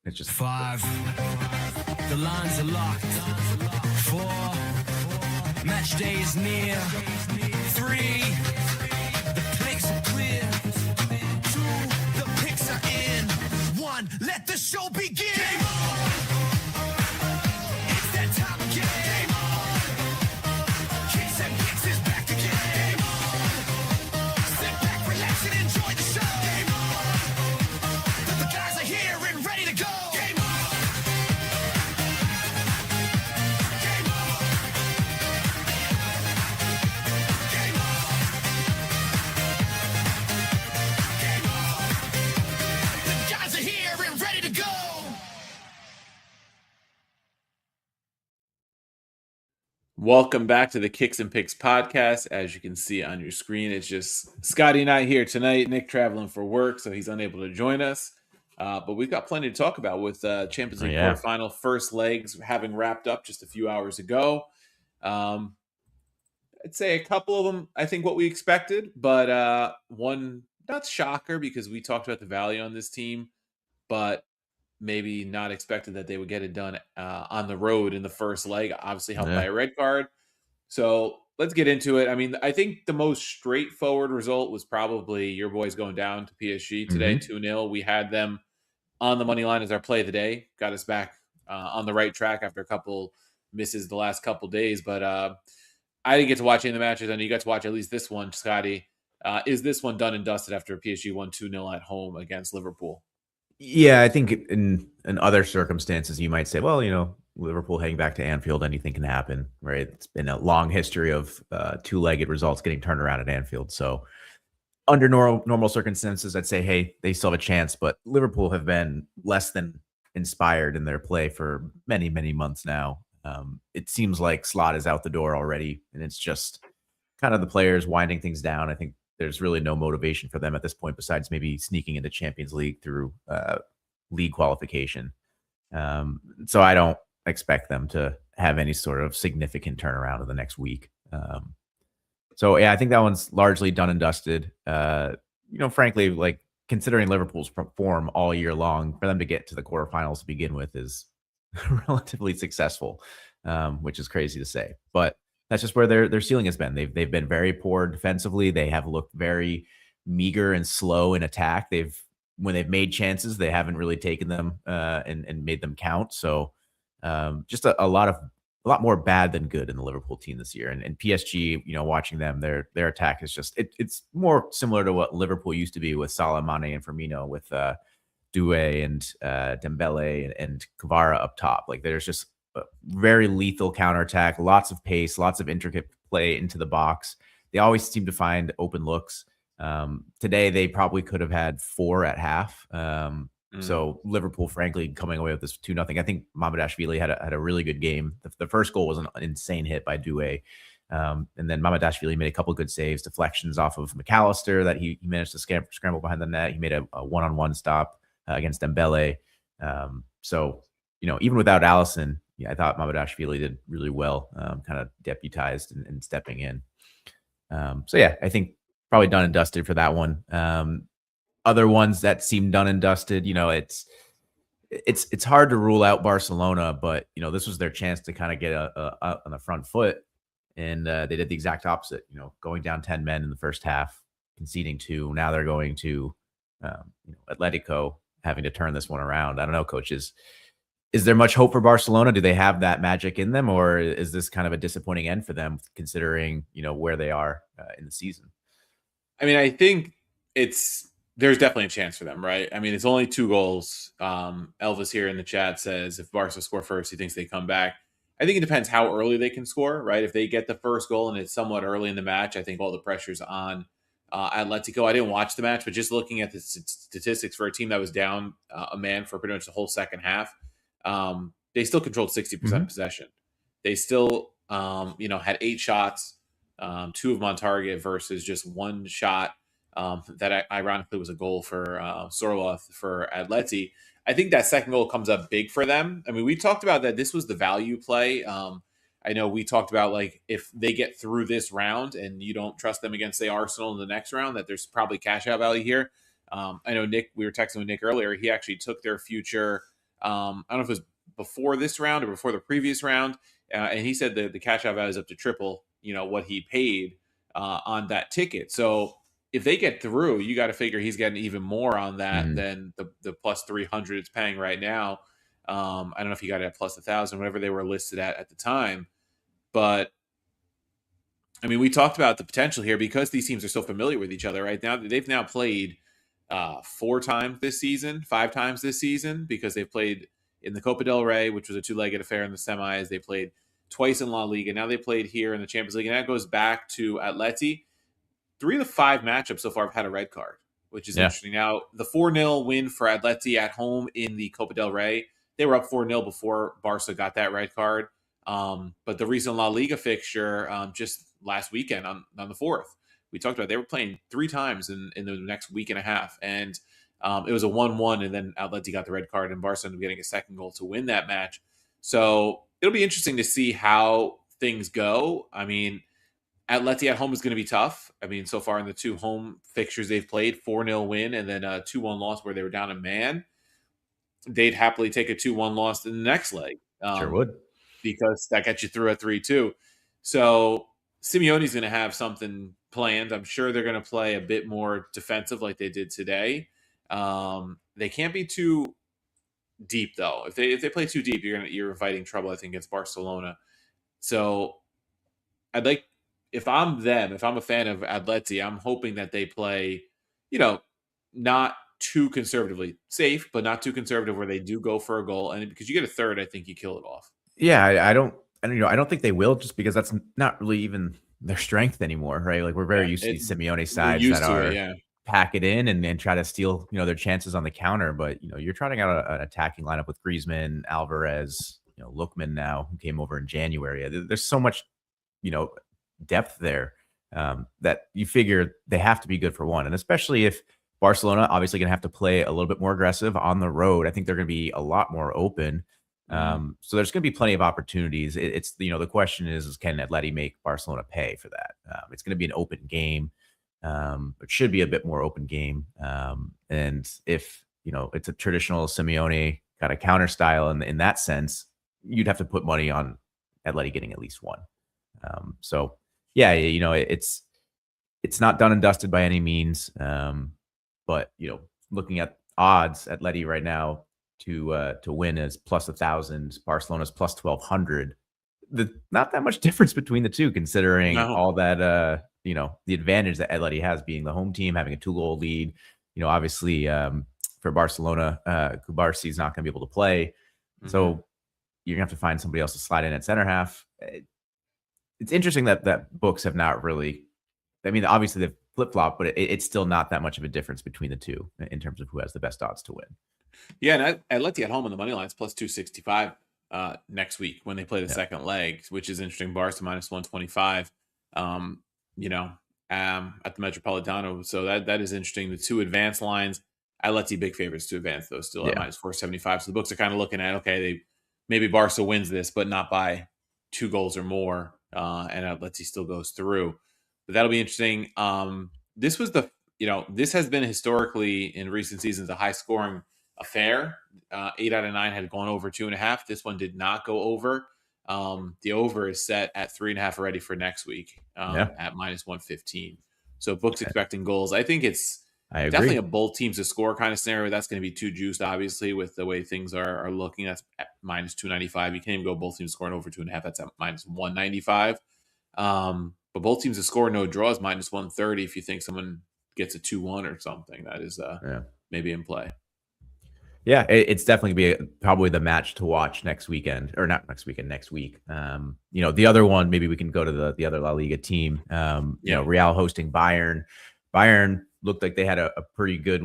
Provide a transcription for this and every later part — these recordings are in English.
It's just 5. The lines are locked. 4. Match day is near. 3. The plates are clear. 2. The picks are in. 1. Let the show begin. Game on. It's that time again. Game on. Kicks and Picks is back again. Game on. Sit back, relax, and enjoy the show. Game on. The guys are here and ready to go. Game on. Game on. Game on. Game on. The guys are here and ready to go. Welcome back to the Kicks and Picks podcast. As you can see on your screen, it's just Scotty and I here tonight. Nick traveling for work, so he's unable to join us. But we've got plenty to talk about with Champions League quarterfinal first legs having wrapped up just a few hours ago. I'd say a couple of them, I think what we expected, but one, not shocker because we talked about the value on this team, but maybe not expected that they would get it done on the road in the first leg, obviously helped by a red card. So let's get into it. I mean, I think the most straightforward result was probably your boys going down to PSG today, 2-0. We had them on the money line as our play of the day, got us back on the right track after a couple misses the last couple days. But I didn't get to watch any of the matches. I know you got to watch at least this one, Scotty. Is this one done and dusted after PSG won 2-0 at home against Liverpool? Yeah, I think in other circumstances, you might say, well, Liverpool heading back to Anfield, anything can happen, right? It's been a long history of two-legged results getting turned around at Anfield. So under normal circumstances, I'd say, hey, they still have a chance. But Liverpool have been less than inspired in their play for many, many months now. It seems like Slot is out the door already, and it's just kind of the players winding things down. I think there's really no motivation for them at this point besides maybe sneaking into Champions League through league qualification. So I don't expect them to have any sort of significant turnaround in the next week. So yeah, I think that one's largely done and dusted. Frankly, like considering Liverpool's form all year long, for them to get to the quarterfinals to begin with is relatively successful, which is crazy to say. But that's just where their ceiling has been. They've been very poor defensively. They have looked very meager and slow in attack. When they've made chances, they haven't really taken them and made them count. So just a lot more bad than good in the Liverpool team this year. And PSG, watching them, their attack is just it's more similar to what Liverpool used to be with Salah, Mane, and Firmino, with Doué and Dembele and Kvara up top. Like there's just a very lethal counterattack, lots of pace, lots of intricate play into the box. They always seem to find open looks. Today, they probably could have had 4 at half. So Liverpool, frankly, coming away with this 2-0. I think Mamardashvili had a really good game. The first goal was an insane hit by Doué. And then Mamardashvili made a couple good saves, deflections off of McAllister that he managed to scramble behind the net. He made a one-on-one stop against Dembele. So, even without Alisson, yeah, I thought Mamardashvili did really well, kind of deputized and stepping in. So yeah, I think probably done and dusted for that one. Other ones that seem done and dusted, it's hard to rule out Barcelona, but this was their chance to kind of get on the front foot, and they did the exact opposite. Going down 10 men in the first half, conceding 2. Now they're going to Atletico, having to turn this one around. I don't know, coaches. Is there much hope for Barcelona? Do they have that magic in them, or is this kind of a disappointing end for them, considering where they are in the season? I mean, I think there's definitely a chance for them, right? I mean, it's only 2 goals. Elvis here in the chat says if Barca score first, he thinks they come back. I think it depends how early they can score, right? If they get the first goal and it's somewhat early in the match, I think all the pressure's on Atletico. I didn't watch the match, but just looking at the statistics for a team that was down a man for pretty much the whole second half, they still controlled 60% of possession. They still, had 8 shots, 2 of them on target versus just 1 shot that ironically was a goal for Sorloth for Atleti. I think that second goal comes up big for them. I mean, we talked about that this was the value play. I know we talked about, like, if they get through this round and you don't trust them against, say, Arsenal in the next round, that there's probably cash out value here. I know Nick, we were texting with Nick earlier. He actually took their future I don't know if it was before this round or before the previous round, and he said the cash out value is up to triple, what he paid on that ticket. So if they get through, you got to figure he's getting even more on that Mhm. than the plus 300 it's paying right now. I don't know if he got it at plus 1,000, whatever they were listed at the time, but I mean, we talked about the potential here because these teams are so familiar with each other. Right now, they've now played 4 times this season, 5 times this season, because they've played in the Copa del Rey, which was a two-legged affair in the semis. They played twice in La Liga. Now they played here in the Champions League, and that goes back to Atleti. 3 of the 5 matchups so far have had a red card, which is Yeah. interesting. Now, the 4-0 win for Atleti at home in the Copa del Rey, they were up 4-0 before Barca got that red card. But the recent La Liga fixture just last weekend on the 4th, we talked about they were playing 3 times in the next week and a half. And it was a 1-1, and then Atleti got the red card, and Barca ended up getting a second goal to win that match. So it'll be interesting to see how things go. I mean, Atleti at home is going to be tough. I mean, so far in the 2 home fixtures they've played, 4-0 win and then a 2-1 loss where they were down a man. They'd happily take a 2-1 loss in the next leg Sure would. because that gets you through a 3-2. So Simeone's going to have something planned. I'm sure they're going to play a bit more defensive like they did today. They can't be too deep though. If they play too deep, you're inviting trouble, I think, against Barcelona. So I'd like, if I'm them, if I'm a fan of Atleti, I'm hoping that they play, not too conservatively, safe, but not too conservative where they do go for a goal. And because you get a third, I think you kill it off. Yeah, I don't think they will, just because that's not really even their strength anymore, right? Like, we're very Yeah, used to these Simeone we're sides that used to it. are Yeah. pack it in and try to steal, their chances on the counter. But, you're trotting out an attacking lineup with Griezmann, Alvarez, Lookman now, who came over in January. There's so much, you know, depth there that you figure they have to be good for one. And especially if Barcelona obviously going to have to play a little bit more aggressive on the road, I think they're going to be a lot more open. Mhm. So there's going to be plenty of opportunities. It's the question is can Atleti make Barcelona pay for that? It's going to be an open game. It should be a bit more open game. And if it's a traditional Simeone kind of counter style in that sense, you'd have to put money on Atleti getting at least one. So yeah, it's not done and dusted by any means. But looking at odds, Atleti right now to win is plus 1,000, Barcelona's plus 1,200. Not that much difference between the two, considering No. all that the advantage that Atleti has being the home team, having a 2-goal lead. Obviously for Barcelona, Kubarsi is not going to be able to play, Mhm. so you're gonna have to find somebody else to slide in at center half. It's interesting that books have not really. I mean, obviously they've flip flop, but it's still not that much of a difference between the two in terms of who has the best odds to win. Yeah, and Atleti at home on the money line is plus 265 next week when they play the Yeah. second leg, which is interesting. Barca minus 125. Um, at the Metropolitano, so that is interesting. The two advanced lines, Atleti big favorites to advance, though, still at Yeah. minus 475. So the books are kind of looking at, okay, maybe Barca wins this, but not by 2 goals or more, and Atleti still goes through. But that'll be interesting. This was this has been historically in recent seasons a high scoring affair. 8 out of 9 had gone over 2.5. This one did not go over. The over is set at 3.5 already for next week Yeah. at minus 115. So books expecting goals. I think it's I agree. definitely a both teams to score kind of scenario. That's going to be too juiced, obviously, with the way things are looking. That's at minus 295. You can't even go both teams scoring over 2.5. That's at minus 195. But both teams to score no draws minus 130. If you think someone gets a 2-1 or something, that is Yeah. maybe in play. Yeah, it's definitely probably the match to watch next weekend, or not next weekend, next week. The other one, maybe we can go to the other La Liga team. Real hosting Bayern. Bayern looked like they had a pretty good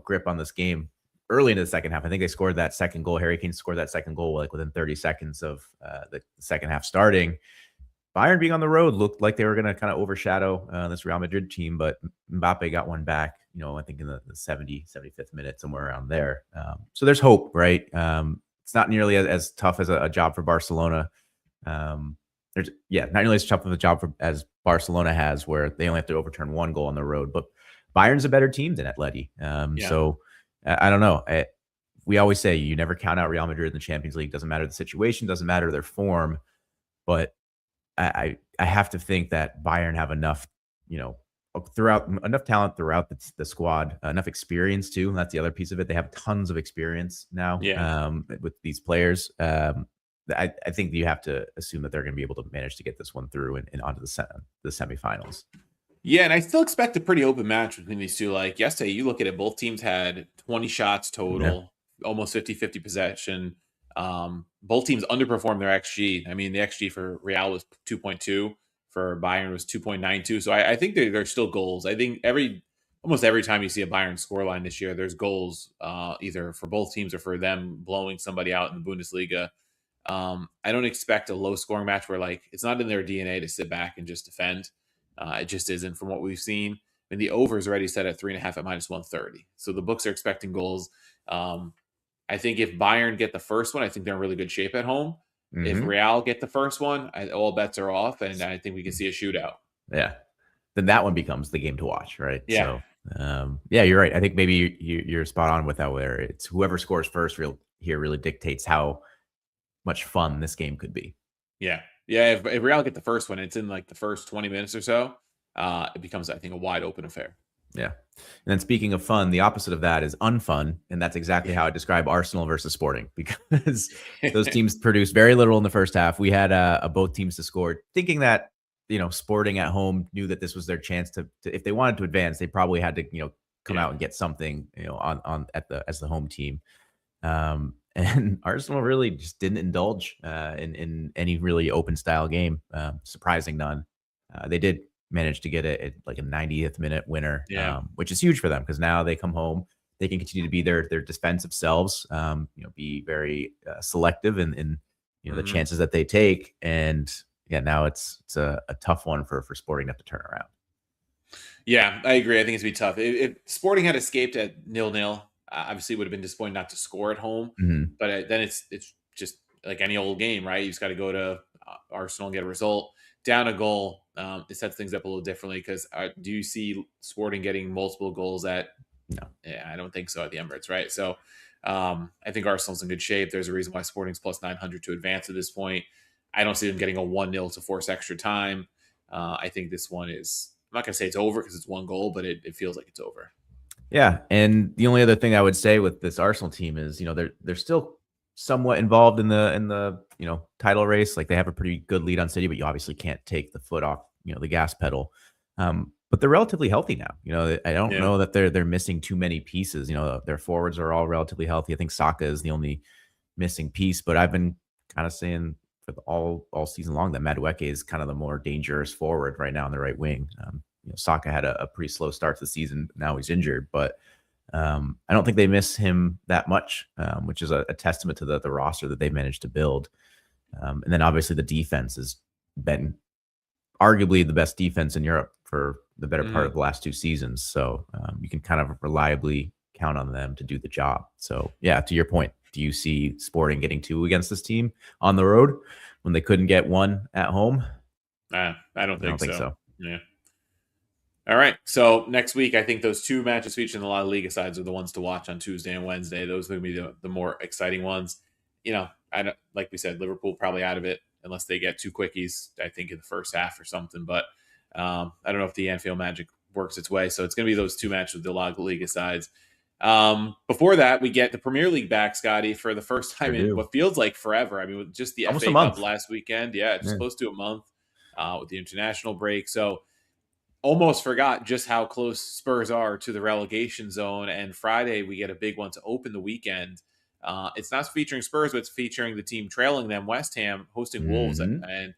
grip on this game early into the second half. I think they scored that second goal. Harry Kane scored that second goal like within 30 seconds of the second half starting. Bayern being on the road looked like they were going to kind of overshadow this Real Madrid team, but Mbappe got one back, I think in the 75th minute, somewhere around there. So there's hope, right? It's not nearly as tough as a job for Barcelona. Not nearly as tough of a job as Barcelona has, where they only have to overturn one goal on the road. But Bayern's a better team than Atleti. So I don't know. we always say you never count out Real Madrid in the Champions League. Doesn't matter the situation, doesn't matter their form. But I have to think that Bayern have enough, throughout enough talent throughout the squad, enough experience too. And that's the other piece of it. They have tons of experience now with these players. I think you have to assume that they're going to be able to manage to get this one through and onto the semifinals. Yeah, and I still expect a pretty open match between these two. Like yesterday, you look at it, both teams had 20 shots total, almost 50-50 possession. Both teams underperformed their XG. I mean, the XG for Real was 2.2, for Bayern was 2.92. So I think there's still goals. I think almost every time you see a Bayern scoreline this year, there's goals either for both teams or for them blowing somebody out in the Bundesliga. I don't expect a low scoring match where like it's not in their DNA to sit back and just defend. It just isn't from what we've seen. And the over is already set at 3.5 at -130. So the books are expecting goals. I think if Bayern get the first one, I think they're in really good shape at home. If Real get the first one, all bets are off, and I think we can see a shootout. Yeah, then that one becomes the game to watch, right? Yeah. So, you're right. I think maybe you're spot on with that, where it's whoever scores first really dictates how much fun this game could be. Yeah. If Real get the first one, it's in like the first 20 minutes or so. It becomes, I think, a wide open affair. Yeah. And then speaking of fun, the opposite of that is unfun. And that's exactly how I describe Arsenal versus Sporting, because those teams produced very little in the first half. We had both teams to score, thinking that, Sporting at home knew that this was their chance to if they wanted to advance, they probably had to, come out and get something, as the home team. And Arsenal really just didn't indulge in any really open style game, surprising none. They did manage to get like a 90th minute winner, which is huge for them, because now they come home, they can continue to be their defensive selves, be very selective in the chances that they take. And now it's a tough one for Sporting to have to turn around. Yeah, I agree. I think it's gonna be tough. If Sporting had escaped at 0-0, obviously it would have been disappointing not to score at home. But then it's just like any old game, right? You just got to go to Arsenal and get a result. Down a goal, it sets things up a little differently, because do you see Sporting getting multiple goals at? No. Yeah, I don't think so at the Emirates, right? So I think Arsenal's in good shape. There's a reason why Sporting's plus 900 to advance at this point. I don't see them getting a 1-0 to force extra time. I think this one is, I'm not going to say it's over because it's one goal, but it feels like it's over. Yeah, and the only other thing I would say with this Arsenal team is, they're still somewhat involved in the title race. Like, they have a pretty good lead on City, but you obviously can't take the foot off the gas pedal. But they're relatively healthy now. I don't know that they're missing too many pieces. Their forwards are all relatively healthy. I think Saka is the only missing piece, but I've been kind of saying for all season long that Madueke is kind of the more dangerous forward right now on the right wing. Saka had a pretty slow start to the season. Now he's injured, but I don't think they miss him that much, which is a testament to the roster that they managed to build. And then obviously the defense has been arguably the best defense in Europe for the better part of the last two seasons. So you can kind of reliably count on them to do the job. So yeah, to your point, do you see Sporting getting 2 against this team on the road when they couldn't get 1 at home? I don't think so. Yeah. All right. So next week, I think those 2 matches featuring the La Liga sides are the ones to watch on Tuesday and Wednesday. Those are going to be the more exciting ones. I don't, like we said, Liverpool probably out of it unless they get 2 quickies, I think, in the first half or something. But I don't know if the Anfield magic works its way. So it's going to be those 2 matches with the La Liga sides. Before that, we get the Premier League back, Scotty, for the first time in what feels like forever. I mean, with just the FA Cup last weekend. Yeah, it's close to a month with the international break. So almost forgot just how close Spurs are to the relegation zone. And Friday, we get a big one to open the weekend. It's not featuring Spurs, but it's featuring the team trailing them, West Ham, hosting Wolves. And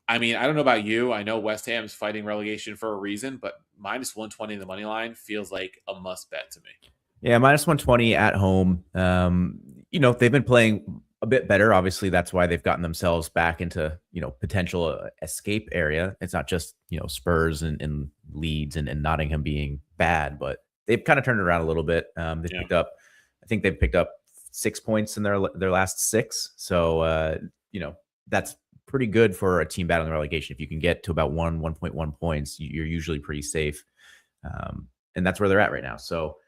I mean, I don't know about you. I know West Ham is fighting relegation for a reason, but -120 in the money line feels like a must bet to me. Yeah, -120 at home. They've been playing a bit better. Obviously, that's why they've gotten themselves back into, potential escape area. It's not just, Spurs and Leeds and Nottingham being bad, but they've kind of turned it around a little bit. They've picked up 6 points in their last 6. So, that's pretty good for a team battling relegation. If you can get to about 1.1 points, you're usually pretty safe. And that's where they're at right now. So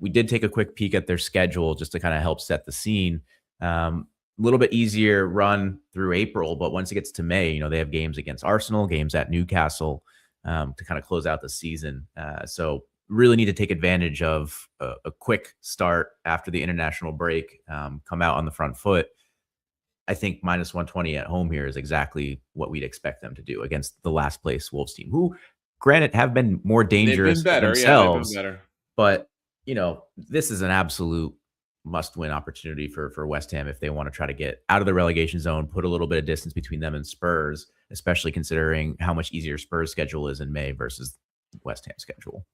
We did take a quick peek at their schedule just to kind of help set the scene. A little bit easier run through April, but once it gets to May, they have games against Arsenal, games at Newcastle to kind of close out the season. So really need to take advantage of a quick start after the international break, come out on the front foot. I think minus 120 at home here is exactly what we'd expect them to do against the last place Wolves team, who, granted, have been more dangerous better. themselves. Yeah, they've been better. But, this is an absolute must-win opportunity for West Ham if they want to try to get out of the relegation zone, put a little bit of distance between them and Spurs, especially considering how much easier Spurs' schedule is in May versus West Ham's schedule.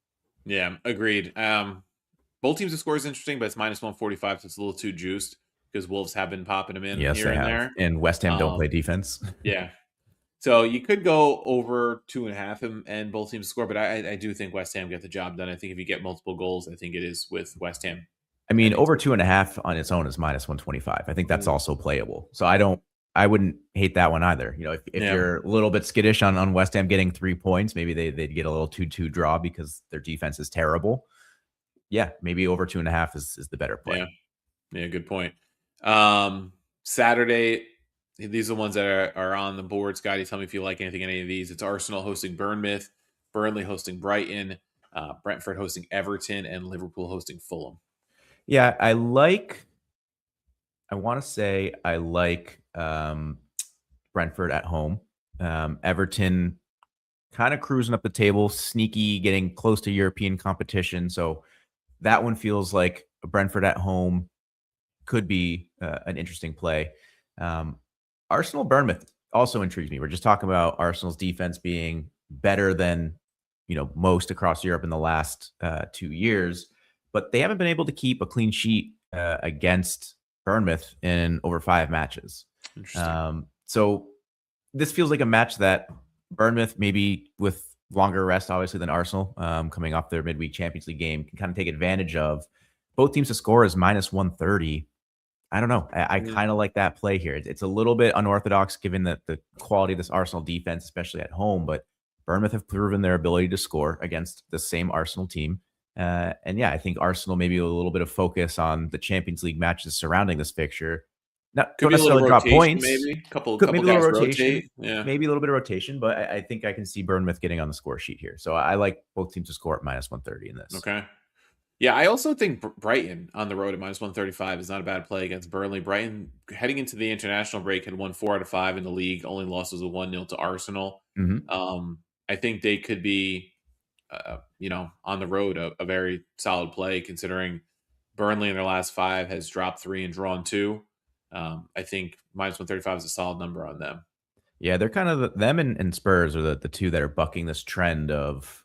Yeah, agreed. Both teams' score is interesting, but it's minus 145, so it's a little too juiced because Wolves have been popping them in here and there. And West Ham don't play defense. Yeah. So you could go over 2.5 and both teams score, but I do think West Ham get the job done. I think if you get multiple goals, I think it is with West Ham. I mean, over 2.5 on its own is minus 125. I think that's also playable. So I wouldn't hate that one either. If you're a little bit skittish on West Ham getting 3 points, maybe they'd get a little 2-2 draw because their defense is terrible. Yeah, maybe over 2.5 is the better play. Yeah, good point. Saturday, these are the ones that are on the board. Scotty, tell me if you like anything in any of these. It's Arsenal hosting Bournemouth, Burnley hosting Brighton, Brentford hosting Everton, and Liverpool hosting Fulham. Yeah, I like Brentford at home. Everton kind of cruising up the table, sneaky, getting close to European competition. So that one feels like Brentford at home could be an interesting play. Arsenal Bournemouth also intrigues me. We're just talking about Arsenal's defense being better than most across Europe in the last 2 years, but they haven't been able to keep a clean sheet against Bournemouth in over 5 matches. So this feels like a match that Bournemouth, maybe with longer rest, obviously, than Arsenal, coming off their midweek Champions League game, can kind of take advantage of. Both teams to score is minus 130. I don't know. I kind of like that play here. It's a little bit unorthodox given the quality of this Arsenal defense, especially at home, but Bournemouth have proven their ability to score against the same Arsenal team. And yeah, I think Arsenal maybe a little bit of focus on the Champions League matches surrounding this fixture. Not don't necessarily drop points. Maybe couple maybe a little rotation. Rotate. Yeah, maybe a little bit of rotation, but I think I can see Bournemouth getting on the score sheet here. So I like both teams to score at minus 130 in this. Okay. Yeah, I also think Brighton on the road at minus 135 is not a bad play against Burnley. Brighton, heading into the international break, had won 4 out of 5 in the league. Only loss was a 1-0 to Arsenal. I think they could be, on the road, a very solid play considering Burnley in their last 5 has dropped 3 and drawn 2. I think minus 135 is a solid number on them. Yeah, they're kind of them and Spurs are the two that are bucking this trend of,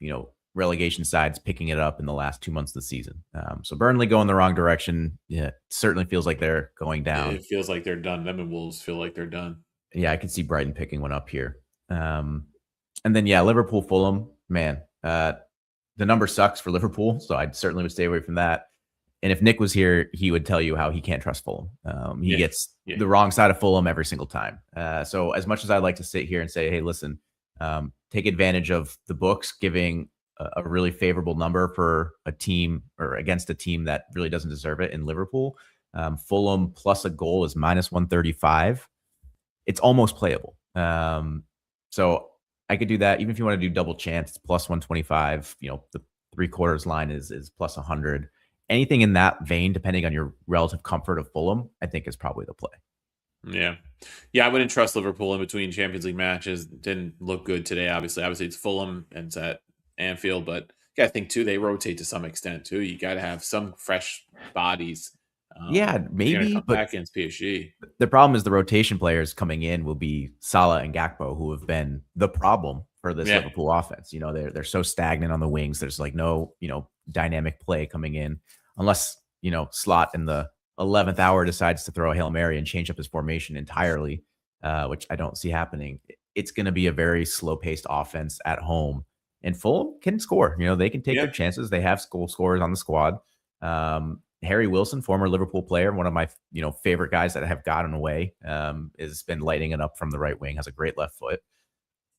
relegation sides picking it up in the last 2 months of the season. So Burnley going the wrong direction. Yeah, it certainly feels like they're going down. It feels like they're done. Them and Wolves feel like they're done. Yeah, I can see Brighton picking one up here. And then, Liverpool, Fulham, man, the number sucks for Liverpool. So I certainly would stay away from that. And if Nick was here, he would tell you how he can't trust Fulham. He gets the wrong side of Fulham every single time. So as much as I'd like to sit here and say, hey, listen, take advantage of the books, giving a really favorable number for a team or against a team that really doesn't deserve it in Liverpool. Fulham plus a goal is minus 135. It's almost playable. So I could do that. Even if you want to do double chance, it's plus 125. The 3/4 line is plus 100. Anything in that vein, depending on your relative comfort of Fulham, I think is probably the play. Yeah. I wouldn't trust Liverpool in between Champions League matches. Didn't look good today, obviously. Obviously, it's Fulham and it's at Anfield, but you got to think, too, they rotate to some extent, too. You got to have some fresh bodies. Maybe, but back against PSG. The problem is the rotation players coming in will be Salah and Gakpo, who have been the problem for this Liverpool offense. They're so stagnant on the wings. There's like no, dynamic play coming in unless, Slot in the 11th hour decides to throw a Hail Mary and change up his formation entirely, which I don't see happening. It's going to be a very slow-paced offense at home. And Fulham can score. They can take their chances. They have goal scorers on the squad. Harry Wilson, former Liverpool player, one of my favorite guys that have gotten away, has been lighting it up from the right wing, has a great left foot.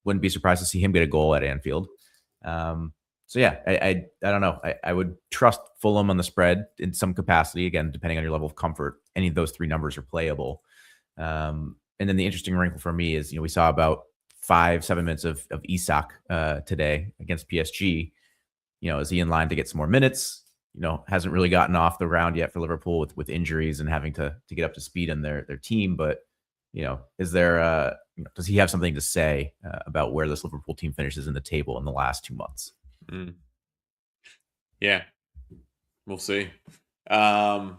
Wouldn't be surprised to see him get a goal at Anfield. So yeah, I don't know. I would trust Fulham on the spread in some capacity. Again, depending on your level of comfort, any of those three numbers are playable. And then the interesting wrinkle for me is, we saw about 5-7 minutes of Isak today against PSG. Is he in line to get some more minutes? Hasn't really gotten off the ground yet for Liverpool with injuries and having to get up to speed on their team. But is there does he have something to say about where this Liverpool team finishes in the table in the last 2 months? Mm. Yeah, we'll see. Um,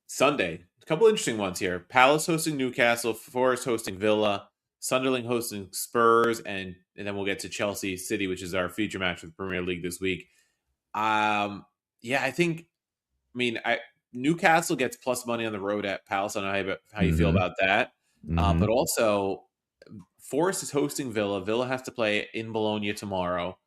Sunday, a couple interesting ones here. Palace hosting Newcastle, Forest hosting Villa, Sunderland hosting Spurs, and then we'll get to Chelsea City, which is our feature match with Premier League this week. Yeah, I think. I mean, Newcastle gets plus money on the road at Palace. I don't know how you feel Mm-hmm. about that, Mm-hmm. but also Forest is hosting Villa. Villa has to play in Bologna tomorrow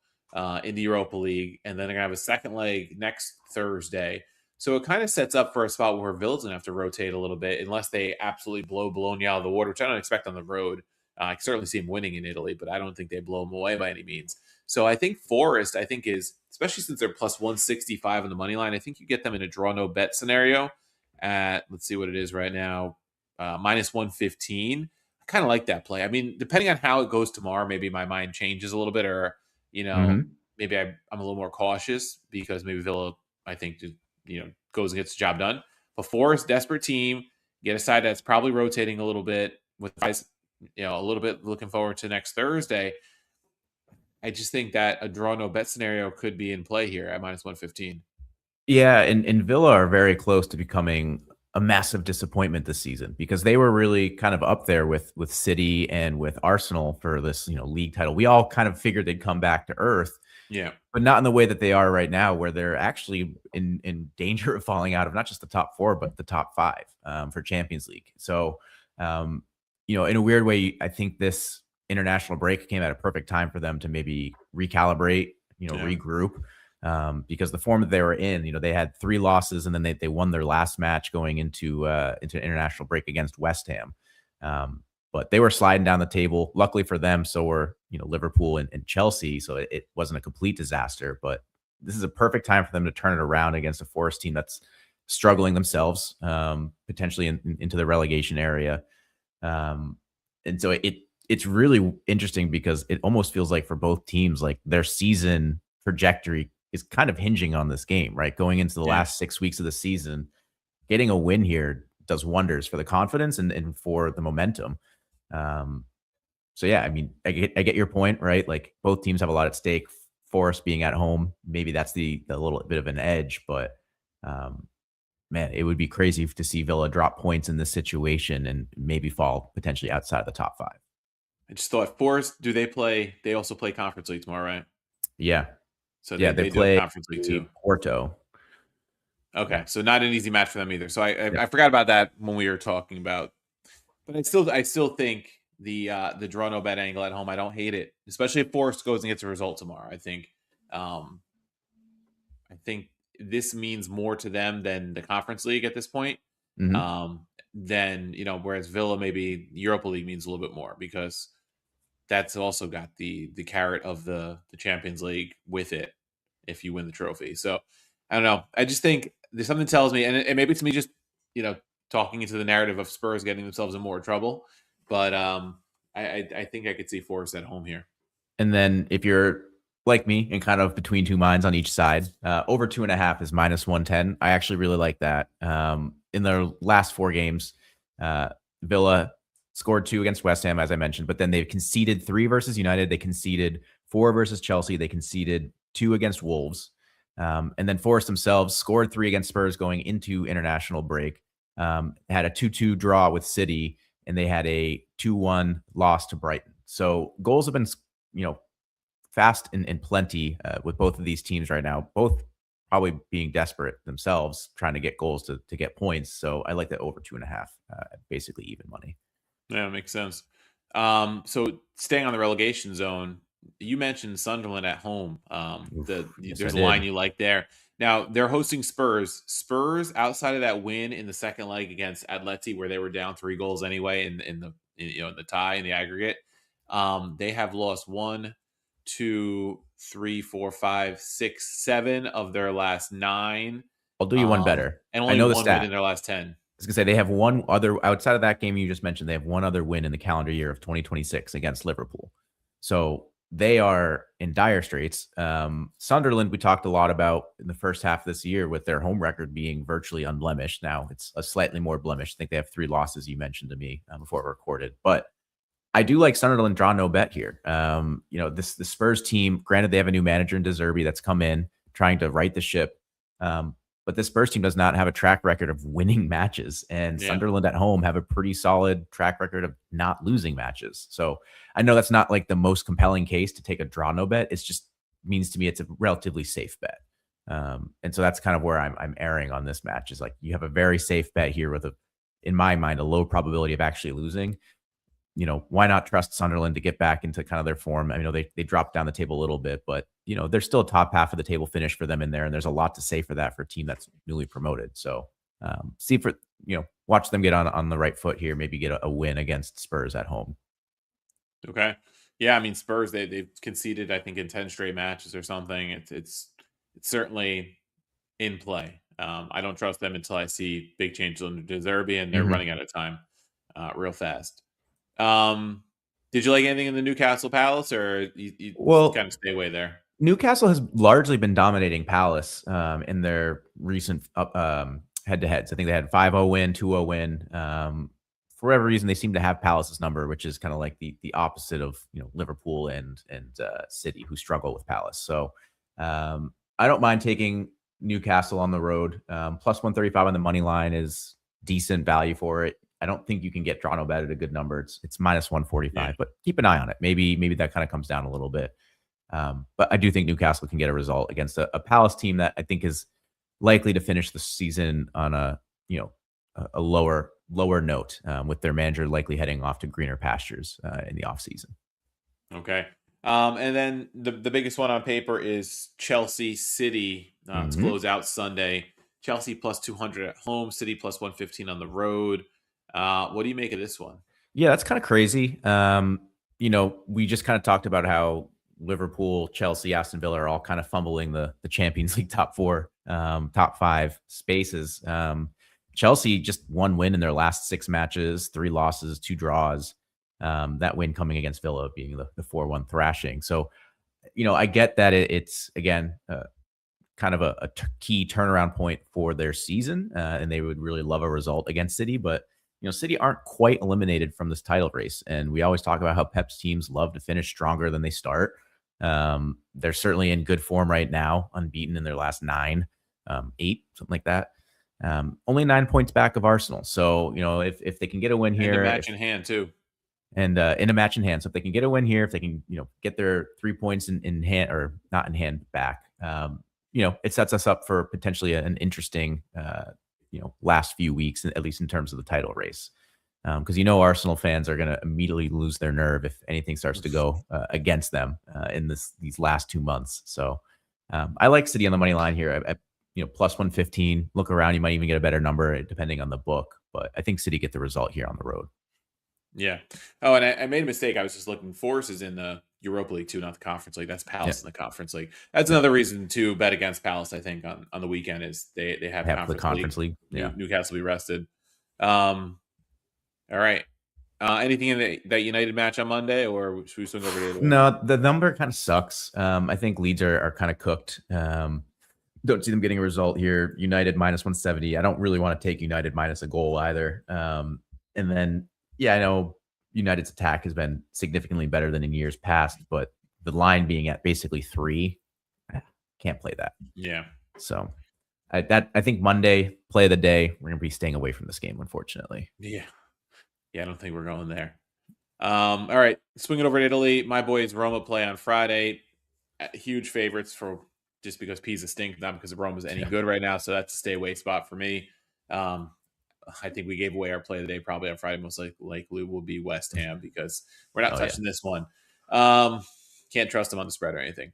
in the Europa League, and then they're gonna have a second leg next Thursday. So it kind of sets up for a spot where Villa's gonna have to rotate a little bit, unless they absolutely blow Bologna out of the water, which I don't expect on the road. I can certainly see them winning in Italy, but I don't think they blow them away by any means. So I think Forest, is, especially since they're plus 165 on the money line, I think you get them in a draw no bet scenario at, let's see what it is right now, minus 115. I kind of like that play. I mean, depending on how it goes tomorrow, maybe my mind changes a little bit, or, Mm-hmm. maybe I'm a little more cautious because maybe Villa, I think, goes and gets the job done. But Forest, desperate team, get a side that's probably rotating a little bit with guys, a little bit looking forward to next Thursday. I just think that a draw no bet scenario could be in play here at minus 115. Yeah, and Villa are very close to becoming a massive disappointment this season because they were really kind of up there with City and with Arsenal for this, league title. We all kind of figured they'd come back to earth, Yeah. but not in the way that they are right now, where they're actually in danger of falling out of not just the top four, but the top five for Champions League. So, in a weird way, I think this international break came at a perfect time for them to maybe recalibrate, Yeah. regroup, because the form that they were in, they had 3 losses and then they won their last match going into international break against West Ham. But they were sliding down the table. Luckily for them, so were Liverpool and Chelsea. So it wasn't a complete disaster. But this is a perfect time for them to turn it around against a Forest team that's struggling themselves, potentially into the relegation area. And so it's really interesting because it almost feels like for both teams, like their season trajectory is kind of hinging on this game, right? Going into the Yeah. last 6 weeks of the season, getting a win here does wonders for the confidence and for the momentum. Um, so yeah, I mean, I get your point, right? Like both teams have a lot at stake. Forest being at home, maybe that's the little bit of an edge, but um, man, it would be crazy to see Villa drop points in this situation and maybe fall potentially outside the top five. I just thought Forest, do they play? They also play Conference League tomorrow, right? Yeah, So yeah, they they do have play Conference League too. Porto. Okay. Yeah, So not an easy match for them either. So yep. I forgot about that when we were talking about, but I still think the draw no bet angle at home, I don't hate it, especially if Forest goes and gets a result tomorrow. Um, I think this means more to them than the Conference League at this point. Hmm. Then whereas Villa maybe Europa League means a little bit more because that's also got the carrot of the Champions League with it if you win the trophy. So I don't know. I just think there's something tells me, and maybe it's me just you know talking into the narrative of Spurs getting themselves in more trouble, but I think I could see Forest at home here. And then if you're like me and kind of between two minds on each side, over 2.5 is minus 110. I actually really like that. In their last 4 games, Villa scored 2 against West Ham, as I mentioned, but then they've conceded 3 versus United. They conceded 4 versus Chelsea. They conceded 2 against Wolves. And then Forest themselves scored 3 against Spurs going into international break. Had a 2-2 draw with City, and they had a 2-1 loss to Brighton. So goals have been, you know, fast and plenty with both of these teams right now, both probably being desperate themselves, trying to get goals to get points. So I like that over 2.5, basically even money. Yeah, it makes sense. So staying on the relegation zone, you mentioned Sunderland at home. Yes, I There's a line did. you like there. Now they're hosting Spurs. Spurs, outside of that win in the second leg against Atleti, where they were down 3 goals anyway in the tie in the aggregate, they have lost 1, 2, 3, 4, 5, 6, 7 of their last 9. I'll do you one better. And I only know the one win stat. in their last 10. I was gonna say they have one other outside of that game you just mentioned. They have one other win in the calendar year of 2026 against Liverpool. So they are in dire straits. Sunderland, we talked a lot about in the first half of this year with their home record being virtually unblemished. Now it's a slightly more blemished. I think they have 3 losses. You mentioned to me before we recorded, but I do like Sunderland draw no bet here. The Spurs team, granted, they have a new manager in De Zerbi that's come in trying to right the ship. But this Spurs team does not have a track record of winning matches, and Sunderland at home have a pretty solid track record of not losing matches. So I know that's not like the most compelling case to take a draw no bet. It's just means to me it's a relatively safe bet. And so that's kind of where I'm erring on this match is like you have a very safe bet here with in my mind, a low probability of actually losing. Why not trust Sunderland to get back into kind of their form? I know they dropped down the table a little bit, but they're still top half of the table finish for them in there, and there's a lot to say for that for a team that's newly promoted. So watch them get on the right foot here, maybe get a win against Spurs at home. Okay. Yeah, I mean Spurs they've conceded I think in 10 straight matches or something. It's certainly in play. I don't trust them until I see big changes under De Zerbi, and they're running out of time real fast. Did you like anything in the Newcastle Palace, or you kind of stay away there? Newcastle has largely been dominating Palace in their recent head-to-heads. I think they had 5-0 win, 2-0 win. For whatever reason, they seem to have Palace's number, which is kind of like the opposite of Liverpool and City, who struggle with Palace. So I don't mind taking Newcastle on the road. Plus 135 on the money line is decent value for it. I don't think you can get draw no bet at a good number. It's minus 145, but keep an eye on it. Maybe that kind of comes down a little bit. But I do think Newcastle can get a result against a Palace team that I think is likely to finish the season on a lower note, with their manager likely heading off to greener pastures in the offseason. Okay. And then the biggest one on paper is Chelsea City to close out Sunday. Chelsea plus 200 at home, City plus 115 on the road. What do you make of this one? Yeah, that's kind of crazy. We just kind of talked about how Liverpool, Chelsea, Aston Villa are all kind of fumbling the Champions League top 5 spaces. Chelsea just 1 win in their last 6 matches, 3 losses, 2 draws. That win coming against Villa being the 4-1 thrashing. So, I get that it's again kind of a key turnaround point for their season, and they would really love a result against City, but City aren't quite eliminated from this title race. And we always talk about how Pep's teams love to finish stronger than they start. They're certainly in good form right now, unbeaten in their last 9, 8, something like that. Only 9 points back of Arsenal. So, if they can get a win here. And a match in hand, too. And in a match in hand. So if they can get a win here, if they can, get their 3 points in hand or not in hand back, it sets us up for potentially an interesting, last few weeks, at least in terms of the title race. Because Arsenal fans are going to immediately lose their nerve if anything starts to go against them in these last 2 months. So I like City on the money line here at plus 115. Look around, you might even get a better number depending on the book. But I think City get the result here on the road. Yeah. Oh, and I made a mistake. I was just looking. Force is in the Europa League too, not the Conference League. That's Palace in the Conference League. That's another reason to bet against Palace. I think on the weekend is they have the Conference League. Yeah, Newcastle will be rested. All right. Anything in that United match on Monday, or should we swing over to it? No, the number kind of sucks. I think Leeds are kind of cooked. Don't see them getting a result here. United minus 170. I don't really want to take United minus a goal either. And then, I know United's attack has been significantly better than in years past, but the line being at basically 3, can't play that. Yeah. So I think Monday, play of the day, we're going to be staying away from this game, unfortunately. Yeah. I don't think we're going there. All right. Swing it over to Italy. My boys Roma play on Friday. Huge favorites for just because Pisa stink, not because Roma's any good right now. So that's a stay away spot for me. I think we gave away our play of the day probably on Friday. Most likely will be West Ham because we're not touching this one. Can't trust them on the spread or anything.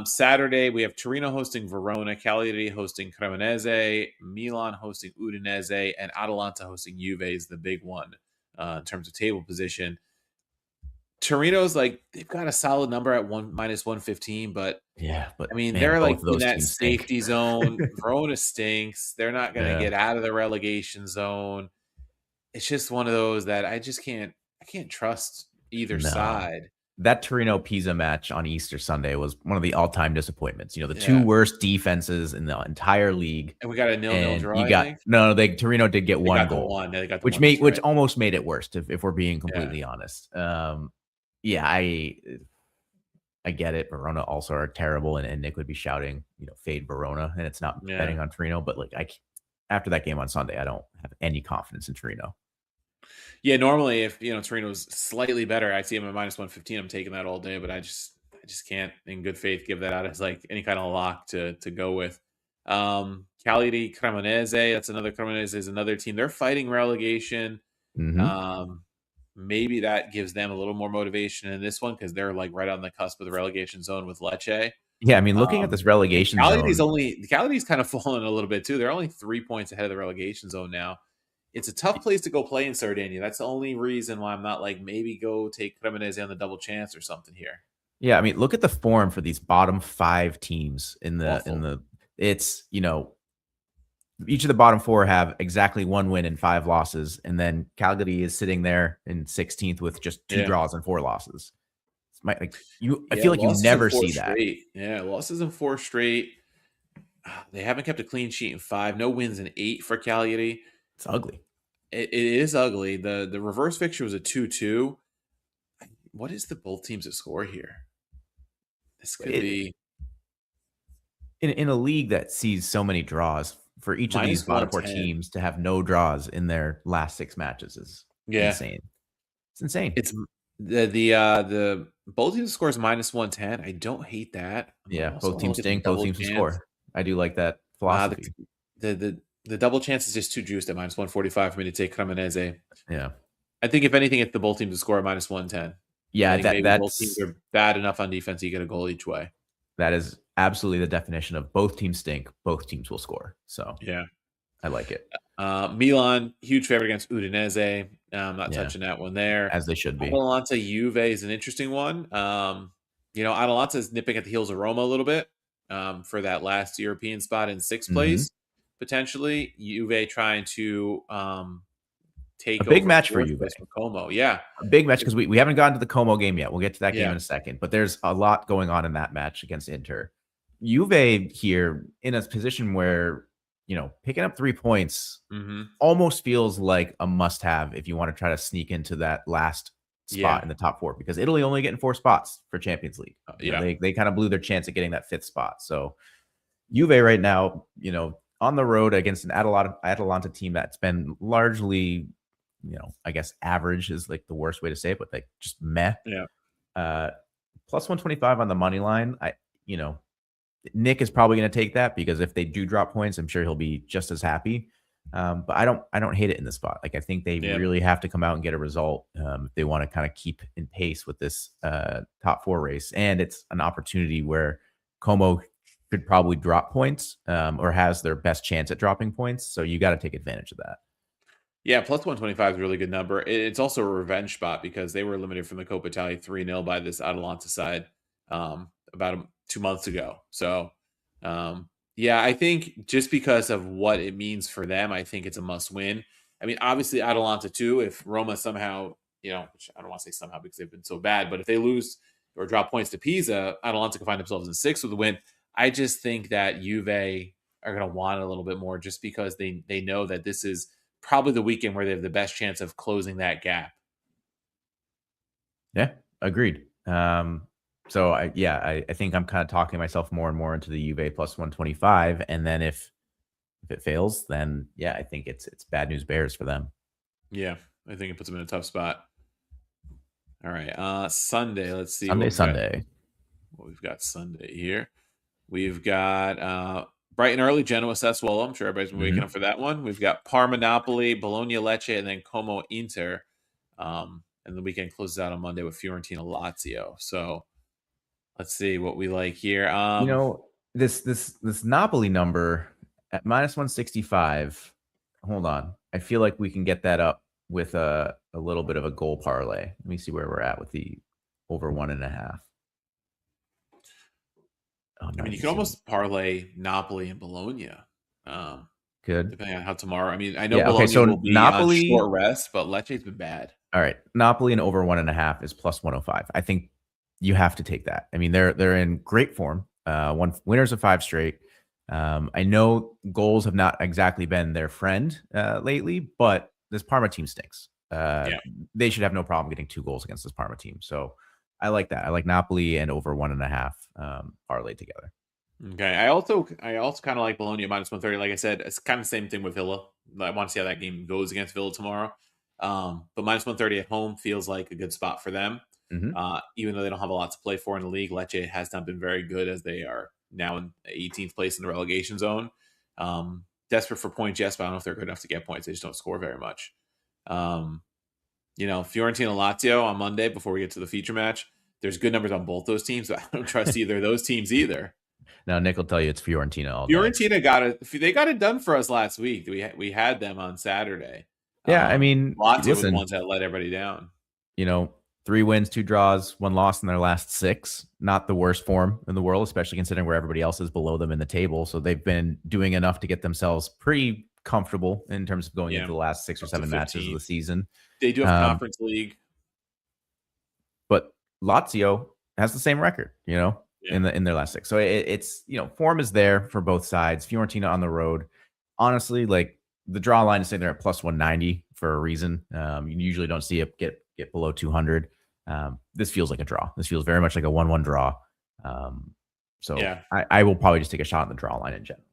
Saturday, we have Torino hosting Verona, Cagliari hosting Cremonese, Milan hosting Udinese, and Atalanta hosting Juve is the big one in terms of table position. Torino's like they've got a solid number at -115, but Yeah, I but mean, man, they're both like of in those that teams stink. safety zone. Verona stinks. They're not going to Yeah, get out of the relegation zone. It's just one of those that I can't trust either no. side. That Torino Pisa match on Easter Sunday was one of the all-time disappointments. The two Yeah. worst defenses in the entire league, And we got a 0-0 and draw, you I got think. no, they Torino did get They one got the goal, one. Yeah, they got the which one. That's which right. almost made it worse if we're being Yeah. completely honest. Yeah, I get it. Verona also are terrible, and Nick would be shouting, fade Verona, and it's not Yeah. betting on Torino, but like after that game on Sunday, I don't have any confidence in Torino. Yeah, normally if Torino's slightly better, I see them at -115. I'm taking that all day, but I just can't in good faith give that out as like any kind of lock to go with. Cagliari Cremonese, that's another Cremonese is another team. They're fighting relegation. Hmm. Um, maybe that gives them a little more motivation in this one because they're like right on the cusp of the relegation zone with Lecce. Yeah, I mean, looking at this And relegation zone, Cagliari's kind of fallen a little bit too. They're only 3 points ahead of the relegation zone now. It's a tough place to go play in Sardinia. That's the only reason why I'm not like maybe go take Cremonese on the double chance or something here. yeah, I mean, look at the form for these bottom five teams Awful. it's, each of the bottom four have exactly one win and five losses, and then Calgary is sitting there in 16th with just two Yeah. draws and four losses. I Yeah, feel like you losses in never four see that. straight. Yeah, losses in four straight. They haven't kept a clean sheet in five. No wins in eight for Cagliari. It's ugly. It is ugly. The reverse fixture was a 2-2. What is the both teams to score here? This could It, be in a league that sees so many draws, for each of these minus bottom four 110. teams to have no draws in their last six matches is Yeah. insane. It's insane. It's the both teams scores -110. I don't hate that. Yeah, Also both wanna teams look at the stink. Both double teams will chance. score. I do like that Uh, philosophy. the double chance is just too juiced at -145 for me to take Cremonese. Yeah. I think if anything, it's the both teams to score at -110. I Yeah, think maybe both teams that's are bad enough on defense, you get a goal each way. that is absolutely the definition of both teams stink, both teams will score. So Yeah. I like it. Milan, huge favorite against Udinese. I'm not Yeah, touching that one there. as they should be. Atalanta Juve is an interesting one. Atalanta is nipping at the heels of Roma a little bit for that last European spot in sixth Mhm. place, potentially. Juve trying to A take big over match for fourth Juve. place from Como. Yeah. A big match because we haven't gotten to the Como game yet. We'll get to that game Yeah. in a second, but there's a lot going on in that match against Inter. Juve here in a position where, picking up 3 points Hmm. almost feels like a must-have if you want to try to sneak into that last spot Yeah. in the top four, because Italy only getting 4 spots for Champions League. Yeah. They kind of blew their chance at getting that 5th spot. So Juve right now, on the road against an Atalanta team that's been largely, I guess average is like the worst way to say it, but like just meh. Yeah. Plus 125 on the money line. Nick is probably going to take that because if they do drop points, I'm sure he'll be just as happy. But I don't hate it in this spot. Like I think they Yeah. really have to come out and get a result if they want to kind of keep in pace with this top four race. And it's an opportunity where Como could probably drop points or has their best chance at dropping points. So you got to take advantage of that. Yeah, plus 125 is a really good number. It's also a revenge spot because they were eliminated from the Coppa Italia 3-0 by this Atalanta side about 2 months ago. So, yeah, I think just because of what it means for them, I think it's a must win. I mean, obviously, Atalanta too, if Roma somehow, which I don't want to say somehow because they've been so bad, but if they lose or drop points to Pisa, Atalanta can find themselves in sixth with a win. I just think that Juve are going to want it a little bit more just because they know that this is probably the weekend where they have the best chance of closing that gap. Yeah, agreed. So I think I'm kind of talking myself more and more into the Juve plus 125. And then if it fails, then yeah, I think it's bad news bears for them. Yeah, I think it puts them in a tough spot. All right. Sunday, let's see Sunday. what we've got Sunday here. We've got bright and early, Genoa Sassuolo. I'm sure everybody's been waking up for that one. We've got Parma Napoli, Bologna Lecce, and then Como Inter. And the weekend closes out on Monday with Fiorentina Lazio. So let's see what we like here. This Napoli number at minus 165. Hold on. I feel like we can get that up with a little bit of a goal parlay. Let me see where we're at with the over 1.5. Oh, I mean, you can almost parlay Napoli and Bologna, good. depending on how tomorrow. I mean, I know Yeah. Okay. Bologna So will be on short rest, but Lecce's been bad. All right. Napoli and over 1.5 is plus 105. I think you have to take that. I mean, they're in great form. One winners of 5 straight. I know goals have not exactly been their friend lately, but this Parma team stinks. Yeah. They should have no problem getting 2 goals against this Parma team. So I like that. I like Napoli and over 1.5 parlay together. Okay. I also kind of like Bologna minus 130. Like I said, it's kind of the same thing with Villa. I want to see how that game goes against Villa tomorrow. But minus 130 at home feels like a good spot for them. Even though they don't have a lot to play for in the league, Lecce has not been very good as they are now in 18th place in the relegation zone. Desperate for points, yes, but I don't know if they're good enough to get points. They just don't score very much. Fiorentina Lazio on Monday before we get to the feature match. There's good numbers on both those teams, but I don't trust either of those teams either. Now, Nick will tell you it's Fiorentina all day. Fiorentina got it. They got it done for us last week. We had them on Saturday. Yeah, I mean, Lazio was the ones that let everybody down. 3 wins, 2 draws, 1 loss in their last 6. Not the worst form in the world, especially considering where everybody else is below them in the table. So they've been doing enough to get themselves pretty comfortable in terms of going into the last 6 or 7 matches of the season. They do have Conference League. But Lazio has the same record, in their last 6. So it's form is there for both sides. Fiorentina on the road. Honestly, like the draw line is saying they're at plus 190 for a reason. You usually don't see it get below 200. This feels like a draw. This feels very much like a 1-1 draw. I will probably just take a shot on the draw line in general.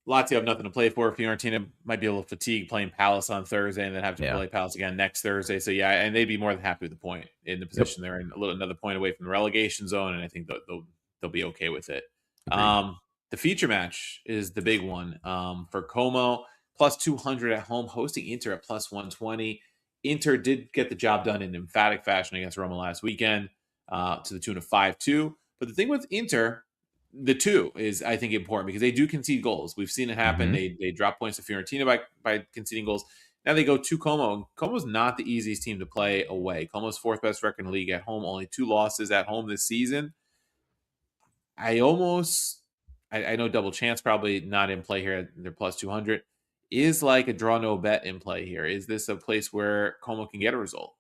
Lazio have nothing to play for. Fiorentina might be a little fatigued playing Palace on Thursday and then have to play Palace again next Thursday. So, and they'd be more than happy with the point in the position they're in, another point away from the relegation zone, and I think they'll be okay with it. The feature match is the big one for Como, plus 200 at home, hosting Inter at plus 120. Inter did get the job done in emphatic fashion against Roma last weekend to the tune of 5-2. But the thing with Inter, the 2 is, I think, important because they do concede goals. We've seen it happen. They drop points to Fiorentina by conceding goals. Now they go to Como. Como's not the easiest team to play away. Como's 4th best record in the league at home, only 2 losses at home this season. I know double chance probably not in play here. They're plus 200. Is like a draw no bet in play here. Is this a place where Como can get a result?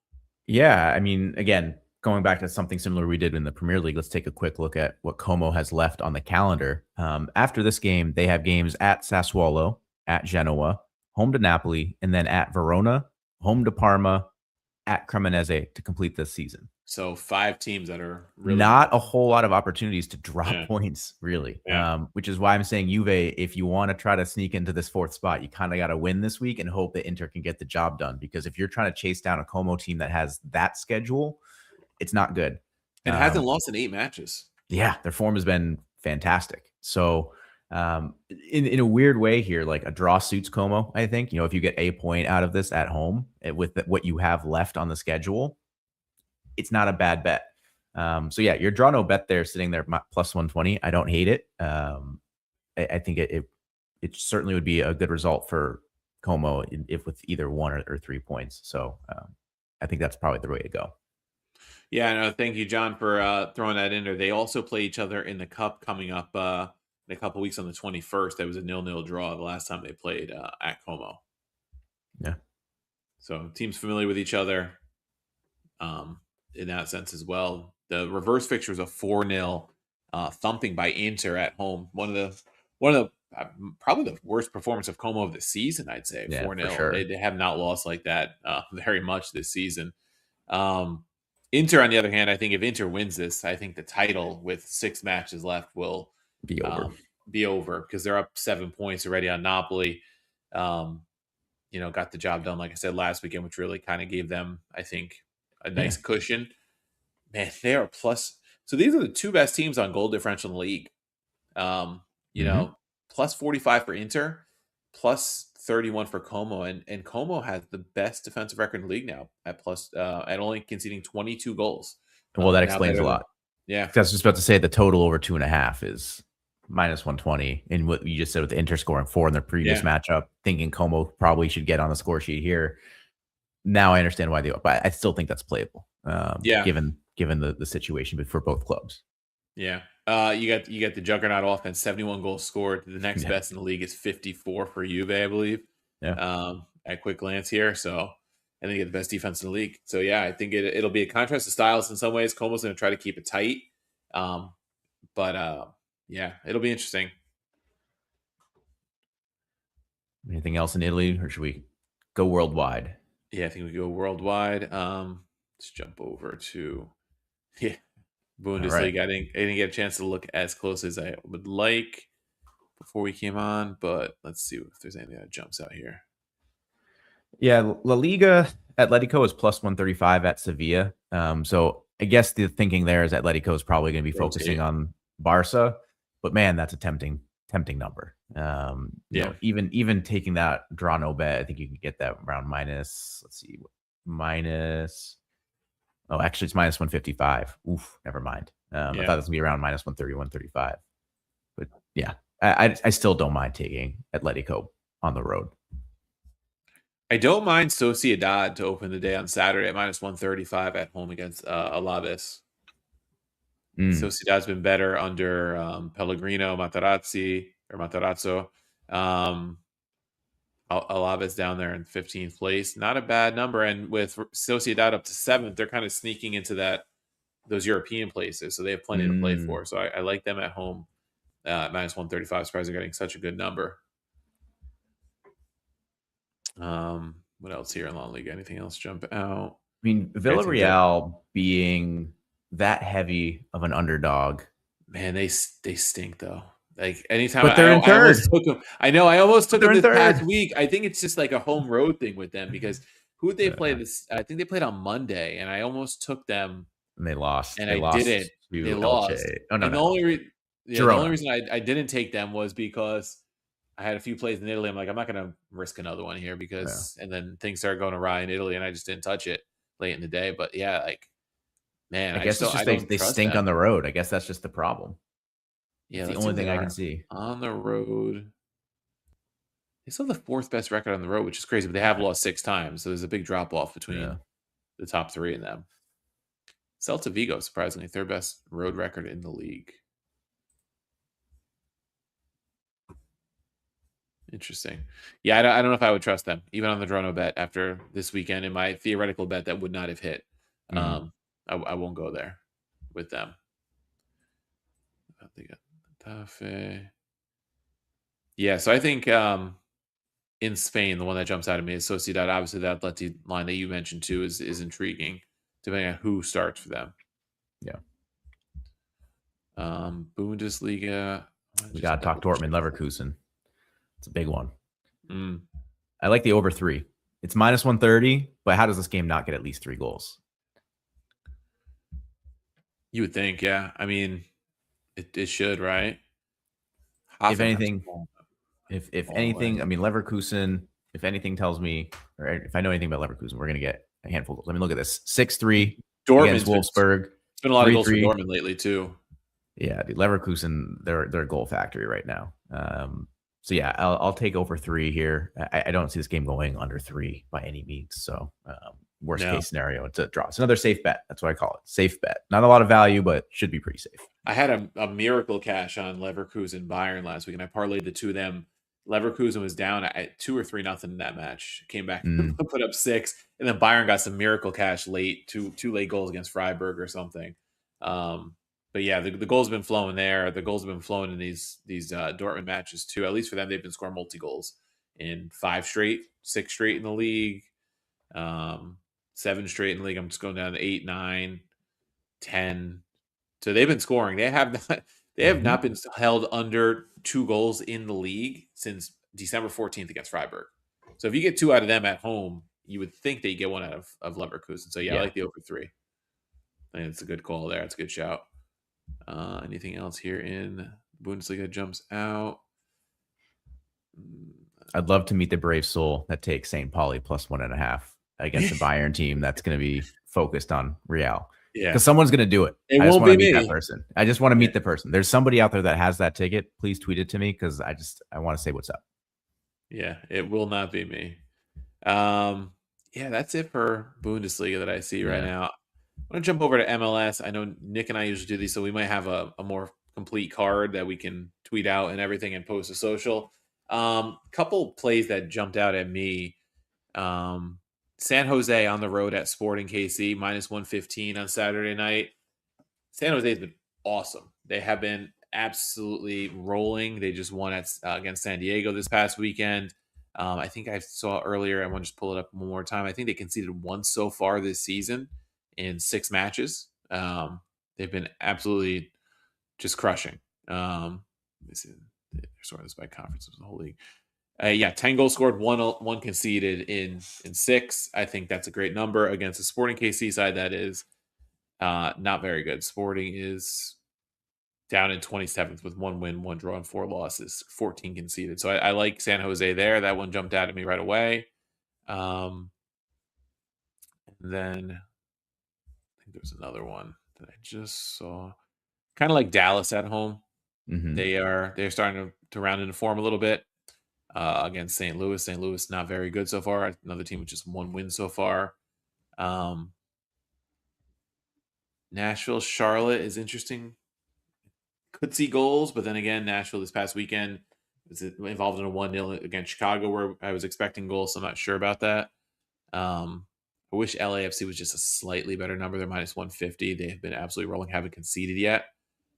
Yeah, I mean, again, going back to something similar we did in the Premier League, let's take a quick look at what Como has left on the calendar. After this game, they have games at Sassuolo, at Genoa, home to Napoli, and then at Verona, home to Parma, at Cremonese to complete this season. So 5 teams that are really not a whole lot of opportunities to drop points, really. Which is why I'm saying Juve, if you want to try to sneak into this 4th spot, you kind of got to win this week and hope that Inter can get the job done. Because if you're trying to chase down a Como team that has that schedule, it's not good. And hasn't lost in 8 matches. Yeah, their form has been fantastic. So in a weird way here, like a draw suits Como, I think. If you get a point out of this at home with what you have left on the schedule, it's not a bad bet. Your draw no bet there, sitting there plus 120. I don't hate it. I think it certainly would be a good result for Como if with either 1 or 3 points. So I think that's probably the way to go. Yeah, no, thank you, John, for throwing that in there. They also play each other in the Cup coming up in a couple weeks on the 21st. That was a 0-0 draw the last time they played at Como. Yeah. So teams familiar with each other in that sense as well. The reverse fixture is a 4-0 thumping by Inter at home. One of the probably the worst performance of Como of the season, I'd say. 4-0. Sure. They have not lost like that very much this season. Inter, on the other hand, I think if Inter wins this, I think the title with 6 matches left will be over because they're up 7 points already on Napoli. Got the job done, like I said, last weekend, which really kind of gave them, I think, a nice cushion. Man, they are plus. So these are the 2 best teams on goal differential in the league. Plus 45 for Inter, plus 31 for Como, and Como has the best defensive record in the league now at only conceding 22 goals. Well, that explains a lot. Yeah, I was just about to say the total over 2.5 is minus 120, and what you just said with the Inter scoring 4 in their previous matchup, thinking Como probably should get on the score sheet here. Now I understand why but I still think that's playable. Given given the situation for both clubs. Yeah. You got the juggernaut offense, 71 goals scored. The next best in the league is 54 for Juve, I believe. Yeah. At quick glance here. So I think you get the best defense in the league. So yeah, I think it'll be a contrast of styles in some ways. Como's going to try to keep it tight. But yeah, it'll be interesting. Anything else in Italy, or should we go worldwide? Yeah, I think we go worldwide. Let's jump over to Bundesliga. Right. I didn't get a chance to look as close as I would like before we came on, but let's see if there's anything that jumps out here. Yeah, La Liga, Atletico is plus 135 at Sevilla. So I guess the thinking there is Atletico is probably going to be focusing on Barca, but man, that's a tempting number. You know, even taking that draw no bet, I think you can get that around minus. Let's see, minus. Oh, actually, it's minus 155. Oof, never mind. I thought it was gonna be around minus 130, 135. But yeah, I still don't mind taking Atletico on the road. I don't mind Sociedad to open the day on Saturday at minus 135 at home against Alaves. Sociedad's been better under Pellegrino, Matarazzo. Alaves down there in 15th place. Not a bad number. And with Sociedad up to 7th, they're kind of sneaking into those European places. So they have plenty to play for. So I like them at home minus 135. Surprised they're getting such a good number. What else here in La Liga? Anything else jump out? I mean, Villarreal being that heavy of an underdog. Man, they stink though. Like anytime, but they're in third. I almost took them. I know. I almost took them this past week. I think it's just like a home road thing with them because who would they play this? I think they played on Monday, and I almost took them. And they lost. And I didn't. They lost. Oh no! And the only reason I didn't take them was because I had a few plays in Italy. I'm like, I'm not going to risk another one here because, and then things started going awry in Italy, and I just didn't touch it late in the day. But yeah, like, man, I guess it's just they stink on the road. I guess that's just the problem. Yeah, it's the only thing I can see on the road. They still have the 4th best record on the road, which is crazy. But they have lost 6 times, so there's a big drop off between the top 3 and them. Celta Vigo, surprisingly, 3rd best road record in the league. Interesting. Yeah, I don't know if I would trust them, even on the draw no bet after this weekend. In my theoretical bet, that would not have hit. I won't go there with them. I think yeah, so I think in Spain, the one that jumps out at me is Sociedad. Obviously, the Atleti line that you mentioned too is intriguing, depending on who starts for them. Yeah. Bundesliga. We got to talk Dortmund, Leverkusen. It's a big one. I like the over 3. It's minus 130, but how does this game not get at least 3 goals? You would think, yeah. I mean, it should, right? If anything, I mean, Leverkusen, if anything tells me, or if I know anything about Leverkusen, we're going to get a handful of goals. Let me look at this. 6-3 against Wolfsburg. It's been a lot of goals for Dortmund lately, too. Yeah, the Leverkusen, they're a goal factory right now. So yeah, I'll take over 3 here. I don't see this game going under 3 by any means. So worst case scenario, it's a draw. It's another safe bet. That's what I call it. Safe bet. Not a lot of value, but should be pretty safe. I had a miracle cash on Leverkusen Bayern last week, and I parlayed the 2 of them. Leverkusen was down at 2 or 3-0 in that match. Came back, put up 6, and then Bayern got some miracle cash late, two late goals against Freiburg or something. But yeah, the goals have been flowing there. The goals have been flowing in these Dortmund matches too. At least for them, they've been scoring multi-goals in 5 straight, 6 straight in the league, 7 straight in the league. I'm just going down to 8, 9, 10. So they've been scoring. They have not been held under 2 goals in the league since December 14th against Freiburg. So if you get 2 out of them at home, you would think that you get 1 out of Leverkusen. So yeah, I like the over 3. I think it's a good call there. It's a good shout. Anything else here in Bundesliga jumps out? I'd love to meet the brave soul that takes St. Pauli plus 1.5 against the Bayern team that's going to be focused on Real. Yeah, because someone's going to do it. I just want to meet me. that person. I just want to meet the person. There's somebody out there that has that ticket. Please tweet it to me because I want to say what's up. Yeah, it will not be me. Yeah, that's it for Bundesliga that I see right now. I'm going to jump over to MLS. I know Nick and I usually do these, so we might have a more complete card that we can tweet out and everything and post to social. Couple plays that jumped out at me. San Jose on the road at Sporting KC, minus 115 on Saturday night. San Jose's been awesome. They have been absolutely rolling. They just won against San Diego this past weekend. I think I saw earlier, I want to just pull it up one more time. I think they conceded once so far this season in 6 matches. They've been absolutely just crushing. Let me see. They're sorting this by conference of the whole league. 10 goals scored, one conceded in 6. I think that's a great number against the Sporting KC side. That is not very good. Sporting is down in 27th with 1 win, 1 draw, and 4 losses, 14 conceded. So I like San Jose there. That one jumped out at me right away. And then I think there's another one that I just saw. Kind of like Dallas at home. Mm-hmm. They're starting to round into form a little bit against St. Louis. St. Louis not very good so far. Another team with just 1 win so far. Nashville, Charlotte is interesting. Could see goals, but then again, Nashville this past weekend was involved in a 1-0 against Chicago where I was expecting goals, so I'm not sure about that. I wish LAFC was just a slightly better number. They're minus 150. They have been absolutely rolling, haven't conceded yet.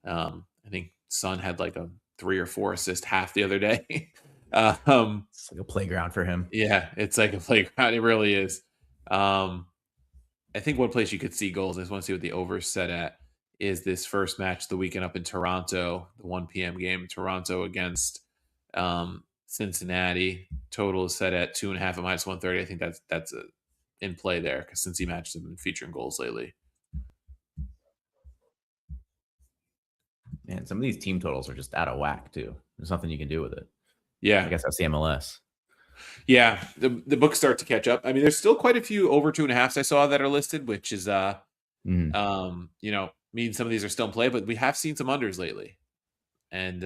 I think Son had like a 3 or 4 assist half the other day. It's like a playground for him. Yeah, it's like a playground. It really is. I think one place you could see goals, I just want to see what the over is set at, is this first match of the weekend up in Toronto, the 1 p.m. game, Toronto against Cincinnati. Total is set at 2.5 at minus 130. I think that's in play there because Cincy matches have been featuring goals lately. Man, some of these team totals are just out of whack too. There's nothing you can do with it. Yeah, I guess that's the MLS. Yeah, the books start to catch up. I mean, there's still quite a few over 2.5s I saw that are listed, which is means some of these are still in play, but we have seen some unders lately, and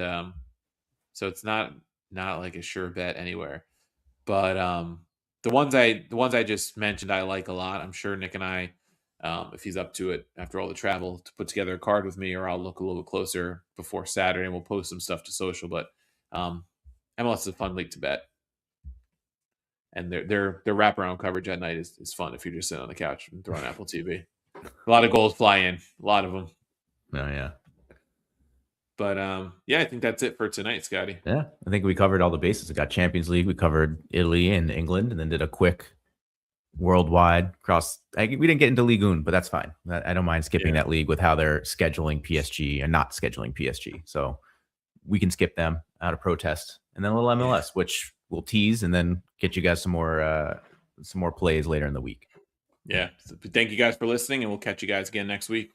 so it's not like a sure bet anywhere. But the ones I just mentioned I like a lot. I'm sure Nick and I, if he's up to it after all the travel, to put together a card with me, or I'll look a little bit closer before Saturday and we'll post some stuff to social. But MLS is a fun league to bet. And their wraparound coverage at night is fun if you're just sitting on the couch and throwing Apple TV. A lot of goals fly in, a lot of them. Oh yeah. But I think that's it for tonight, Scotty. Yeah, I think we covered all the bases. We got Champions League, we covered Italy and England, and then did a quick worldwide cross. We didn't get into Ligue 1, but that's fine. I don't mind skipping that league with how they're scheduling PSG and not scheduling PSG. So we can skip them out of protest, and then a little MLS, which we'll tease and then get you guys some more plays later in the week. Yeah. So thank you guys for listening, and we'll catch you guys again next week.